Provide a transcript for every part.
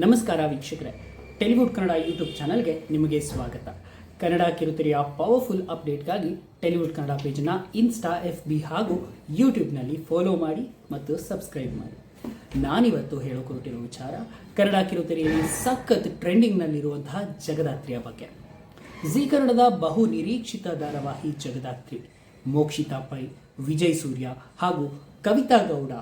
ನಮಸ್ಕಾರ ವೀಕ್ಷಕರೇ, ಟೆಲಿವುಡ್ ಕನ್ನಡ ಯೂಟ್ಯೂಬ್ ಚಾನಲ್ಗೆ ನಿಮಗೆ ಸ್ವಾಗತ. ಕನ್ನಡ ಕಿರುತೆರೆಯ ಪವರ್ಫುಲ್ ಅಪ್ಡೇಟ್ಗಾಗಿ ಟೆಲಿವುಡ್ ಕನ್ನಡ ಪೇಜನ್ನು ಇನ್ಸ್ಟಾ, FB ಹಾಗೂ ಯೂಟ್ಯೂಬ್ನಲ್ಲಿ ಫಾಲೋ ಮಾಡಿ ಮತ್ತು ಸಬ್ಸ್ಕ್ರೈಬ್ ಮಾಡಿ. ನಾನಿವತ್ತು ಹೇಳೋಕೊಟ್ಟಿರೋ ವಿಚಾರ ಕನ್ನಡ ಕಿರುತೆರೆಯಲ್ಲಿ ಸಖತ್ ಟ್ರೆಂಡಿಂಗ್ನಲ್ಲಿರುವಂತಹ ಜಗದಾತ್ರಿಯ ಬಗ್ಗೆ. ಜೀ ಕನ್ನಡದ ಬಹು ನಿರೀಕ್ಷಿತ ಧಾರಾವಾಹಿ ಜಗದಾತ್ರಿ. ಮೋಕ್ಷಿತಾ ಪೈ, ವಿಜಯ್ ಸೂರ್ಯ ಹಾಗೂ ಕವಿತಾ ಗೌಡ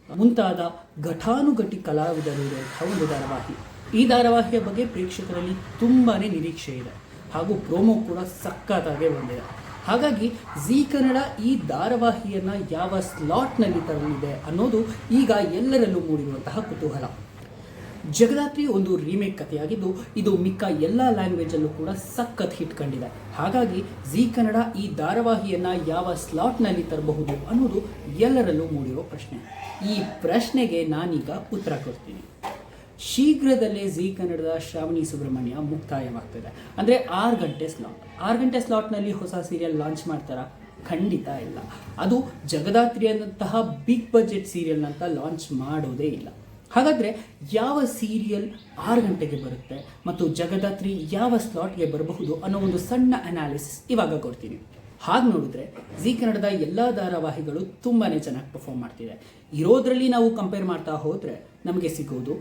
ಮುಂತಾದ ಘಟಾನುಘಟಿ ಕಲಾವಿದರು ಇರುವಂತಹ ಒಂದು ಧಾರಾವಾಹಿ. ಈ ಧಾರಾವಾಹಿಯ ಬಗ್ಗೆ ಪ್ರೇಕ್ಷಕರಲ್ಲಿ ತುಂಬಾ ನಿರೀಕ್ಷೆ ಇದೆ ಹಾಗೂ ಪ್ರೋಮೋ ಕೂಡ ಸಖತ್ತಾಗೆ ಬಂದಿದೆ. ಹಾಗಾಗಿ ಜೀ ಕನ್ನಡ ಈ ಧಾರಾವಾಹಿಯನ್ನು ಯಾವ ಸ್ಲಾಟ್ನಲ್ಲಿ ತರಲಿದೆ ಅನ್ನೋದು ಈಗ ಎಲ್ಲರಲ್ಲೂ ಮೂಡಿರುವಂತಹ ಕುತೂಹಲ. ಜಗದಾತ್ರಿ ಒಂದು ರೀಮೇಕ್ ಕಥೆಯಾಗಿದ್ದು ಇದು ಮಿಕ್ಕ ಎಲ್ಲ ಲ್ಯಾಂಗ್ವೇಜಲ್ಲೂ ಕೂಡ ಸಖತ್ ಹಿಟ್ ಕಂಡಿದೆ. ಹಾಗಾಗಿ ಜೀ ಕನ್ನಡ ಈ ಧಾರಾವಾಹಿಯನ್ನು ಯಾವ ಸ್ಲಾಟ್ನಲ್ಲಿ ತರಬಹುದು ಅನ್ನೋದು ಎಲ್ಲರಲ್ಲೂ ಮೂಡಿರೋ ಪ್ರಶ್ನೆ. ಈ ಪ್ರಶ್ನೆಗೆ ನಾನೀಗ ಉತ್ತರ ಕೊಡ್ತೀನಿ. ಶೀಘ್ರದಲ್ಲೇ ಜೀ ಕನ್ನಡದ ಶ್ರಾವಣಿ ಸುಬ್ರಹ್ಮಣ್ಯ ಮುಕ್ತಾಯವಾಗ್ತದೆ. ಅಂದರೆ 6 ಗಂಟೆ ಸ್ಲಾಟ್ನಲ್ಲಿ ಹೊಸ ಸೀರಿಯಲ್ ಲಾಂಚ್ ಮಾಡ್ತಾರಾ? ಖಂಡಿತ ಇಲ್ಲ. ಅದು ಜಗದಾತ್ರಿ ಅನ್ನಂತಹ ಬಿಗ್ ಬಜೆಟ್ ಸೀರಿಯಲ್ನಂತ ಲಾಂಚ್ ಮಾಡೋದೇ ಇಲ್ಲ. ಹಾಗಾದರೆ ಯಾವ ಸೀರಿಯಲ್ 6 ಗಂಟೆಗೆ ಬರುತ್ತೆ ಮತ್ತು ಜಗದಾತ್ರಿ ಯಾವ ಸ್ಲಾಟ್ಗೆ ಬರಬಹುದು ಅನ್ನೋ ಒಂದು ಸಣ್ಣ ಅನಾಲಿಸಿಸ್ ಇವಾಗ ಕೊಡ್ತೀನಿ. ಹಾಗೆ ನೋಡಿದ್ರೆ ಜೀ ಕನ್ನಡದ ಎಲ್ಲ ಧಾರಾವಾಹಿಗಳು ತುಂಬಾ ಚೆನ್ನಾಗಿ ಪರ್ಫಾರ್ಮ್ ಮಾಡ್ತಿದೆ. ಇರೋದ್ರಲ್ಲಿ ನಾವು ಕಂಪೇರ್ ಮಾಡ್ತಾ ಹೋದರೆ ನಮಗೆ ಸಿಗೋದು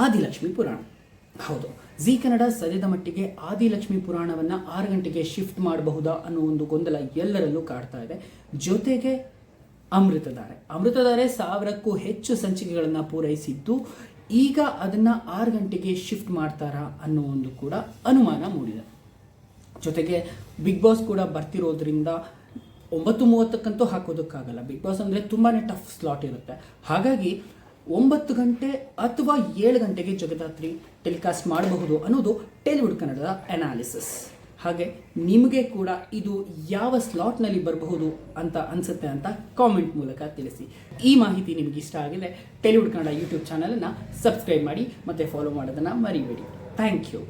ಆದಿಲಕ್ಷ್ಮಿ ಪುರಾಣ. ಹೌದು, ಜೀ ಕನ್ನಡ ಸದ್ಯದ ಮಟ್ಟಿಗೆ ಆದಿಲಕ್ಷ್ಮಿ ಪುರಾಣವನ್ನು 6 ಗಂಟೆಗೆ ಶಿಫ್ಟ್ ಮಾಡಬಹುದಾ ಅನ್ನೋ ಒಂದು ಗೊಂದಲ ಎಲ್ಲರಲ್ಲೂ ಕಾಡ್ತಾ ಇದೆ. ಜೊತೆಗೆ ಅಮೃತಧಾರೆ 1000ಕ್ಕೂ ಹೆಚ್ಚು ಸಂಚಿಕೆಗಳನ್ನು ಪೂರೈಸಿದ್ದು ಈಗ ಅದನ್ನು 6 ಗಂಟೆಗೆ ಶಿಫ್ಟ್ ಮಾಡ್ತಾರಾ ಅನ್ನೋ ಒಂದು ಕೂಡ ಅನುಮಾನ ಮೂಡಿದೆ. ಜೊತೆಗೆ ಬಿಗ್ ಬಾಸ್ ಕೂಡ ಬರ್ತಿರೋದ್ರಿಂದ 9:30ಕ್ಕಂತೂ ಹಾಕೋದಕ್ಕಾಗಲ್ಲ. ಬಿಗ್ ಬಾಸ್ ಅಂದರೆ ತುಂಬಾ ಟಫ್ ಸ್ಲಾಟ್ ಇರುತ್ತೆ. ಹಾಗಾಗಿ 9 ಗಂಟೆ ಅಥವಾ 7 ಗಂಟೆಗೆ ಜಗದಾತ್ರಿ ಟೆಲಿಕಾಸ್ಟ್ ಮಾಡಬಹುದು ಅನ್ನೋದು ಟೆಲಿವುಡ್ ಕನ್ನಡದ ಅನಾಲಿಸಿಸ್. ಹಾಗೆ ನಿಮಗೆ ಕೂಡ ಇದು ಯಾವ ಸ್ಲಾಟ್ನಲ್ಲಿ ಬರಬಹುದು ಅಂತ ಅನಿಸುತ್ತೆ ಅಂತ ಕಾಮೆಂಟ್ ಮೂಲಕ ತಿಳಿಸಿ. ಈ ಮಾಹಿತಿ ನಿಮಗೆ ಇಷ್ಟ ಆಗಿದೆ ಟೆಲಿವುಡ್ ಕನ್ನಡ ಯೂಟ್ಯೂಬ್ ಚಾನಲನ್ನು ಸಬ್ಸ್ಕ್ರೈಬ್ ಮಾಡಿ ಮತ್ತು ಫಾಲೋ ಮಾಡೋದನ್ನು ಮರಿಬೇಡಿ. Thank you.